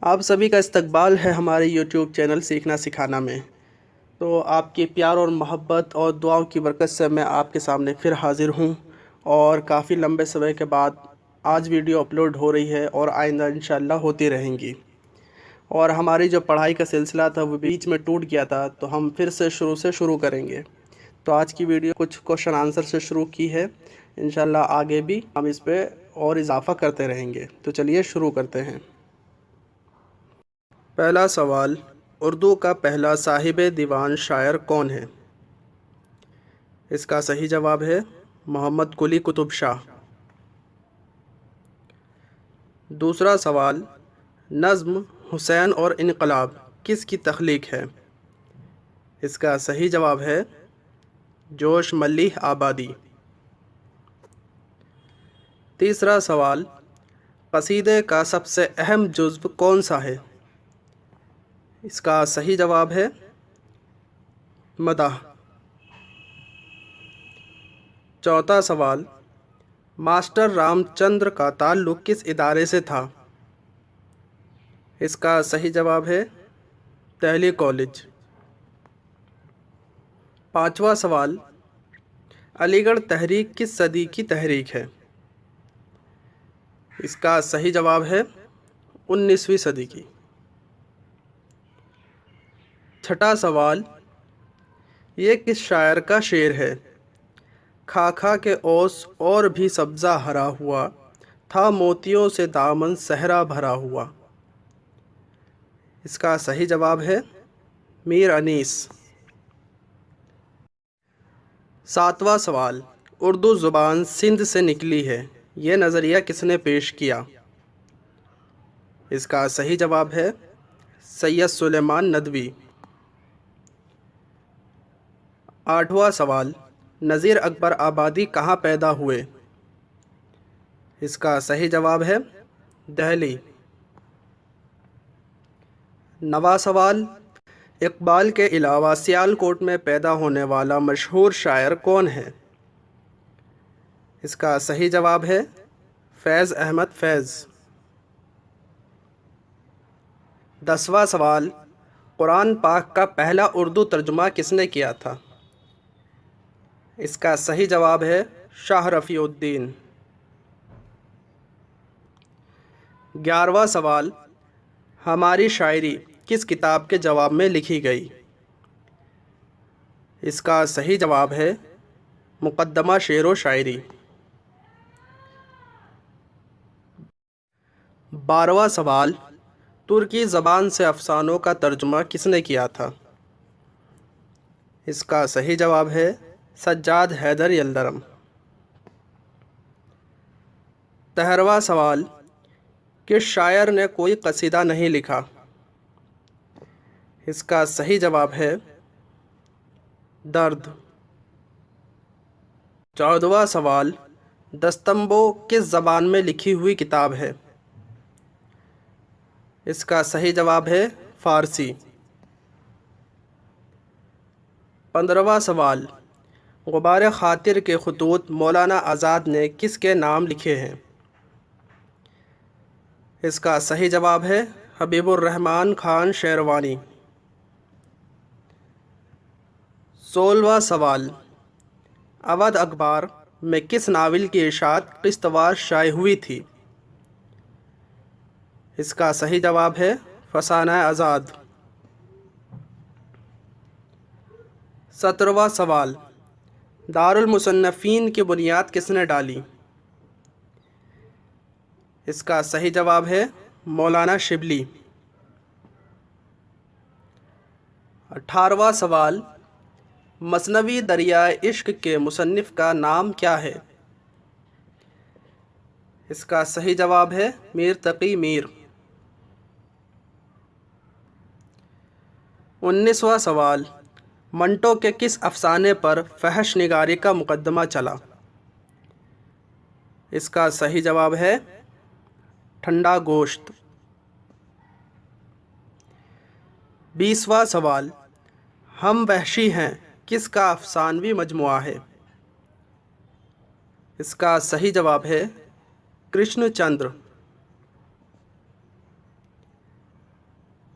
آپ سبھی کا استقبال ہے ہمارے یوٹیوب چینل سیکھنا سکھانا میں۔ تو آپ کی پیار اور محبت اور دعاؤں کی برکت سے میں آپ کے سامنے پھر حاضر ہوں، اور کافی لمبے سمے کے بعد آج ویڈیو اپلوڈ ہو رہی ہے اور آئندہ انشاءاللہ ہوتی رہیں گی۔ اور ہماری جو پڑھائی کا سلسلہ تھا وہ بیچ میں ٹوٹ گیا تھا، تو ہم پھر سے شروع کریں گے۔ تو آج کی ویڈیو کچھ کوشچن آنسر سے شروع کی ہے، انشاءاللہ آگے بھی ہم اس پہ اور اضافہ کرتے رہیں گے۔ تو چلیے شروع کرتے ہیں۔ پہلا سوال، اردو کا پہلا صاحب دیوان شاعر کون ہے؟ اس کا صحیح جواب ہے محمد قلی قطب شاہ۔ دوسرا سوال، نظم حسین اور انقلاب کس کی تخلیق ہے؟ اس کا صحیح جواب ہے جوش ملیح آبادی۔ تیسرا سوال، قصیدے کا سب سے اہم جزو کون سا ہے؟ اس کا صحیح جواب ہے مدح۔ چوتھا سوال، ماسٹر رام چندر کا تعلق کس ادارے سے تھا؟ اس کا صحیح جواب ہے دہلی کالج۔ پانچواں سوال، علی گڑھ تحریک کس صدی کی تحریک ہے؟ اس کا صحیح جواب ہے 19ویں صدی کی۔ چھٹا سوال، یہ کس شاعر کا شعر ہے؟ کھا کھا کے اوس اور بھی سبزہ ہرا ہوا، تھا موتیوں سے دامن صحرا بھرا ہوا۔ اس کا صحیح جواب ہے میر انیس۔ ساتواں سوال، اردو زبان سندھ سے نکلی ہے، یہ نظریہ کس نے پیش کیا؟ اس کا صحیح جواب ہے سید سلیمان ندوی۔ آٹھواں سوال، نذیر اکبر آبادی کہاں پیدا ہوئے؟ اس کا صحیح جواب ہے دہلی۔ نواں سوال، اقبال کے علاوہ سیالکوٹ میں پیدا ہونے والا مشہور شاعر کون ہے؟ اس کا صحیح جواب ہے فیض احمد فیض۔ 10واں سوال، قرآن پاک کا پہلا اردو ترجمہ کس نے کیا تھا؟ اس کا صحیح جواب ہے شاہ رفیع الدین۔ 11واں سوال، ہماری شاعری کس کتاب کے جواب میں لکھی گئی؟ اس کا صحیح جواب ہے مقدمہ شعر و شاعری۔ 12واں سوال، ترکی زبان سے افسانوں کا ترجمہ کس نے کیا تھا؟ اس کا صحیح جواب ہے سجاد حیدر یلدرم۔ 13واں سوال، کس شاعر نے کوئی قصیدہ نہیں لکھا؟ اس کا صحیح جواب ہے درد۔ 14واں سوال، دستمبو کس زبان میں لکھی ہوئی کتاب ہے؟ اس کا صحیح جواب ہے فارسی۔ 15واں سوال، غبار خاطر کے خطوط مولانا آزاد نے کس کے نام لکھے ہیں؟ اس کا صحیح جواب ہے حبیب الرحمن خان شیروانی۔ 16واں سوال، اودھ اخبار میں کس ناول کی اشاعت قسط وار شائع ہوئی تھی؟ اس کا صحیح جواب ہے فسانہ آزاد۔ 17واں سوال، دارالمصنفین کی بنیاد کس نے ڈالی؟ اس کا صحیح جواب ہے مولانا شبلی۔ 18واں سوال، مثنوی دریائے عشق کے مصنف کا نام کیا ہے؟ اس کا صحیح جواب ہے میر تقی میر۔ 19واں سوال، منٹو کے کس افسانے پر فحش نگاری کا مقدمہ چلا؟ اس کا صحیح جواب ہے ٹھنڈا گوشت۔ 20واں سوال، ہم وحشی ہیں کس کا افسانوی مجموعہ ہے؟ اس کا صحیح جواب ہے کرشن چندر۔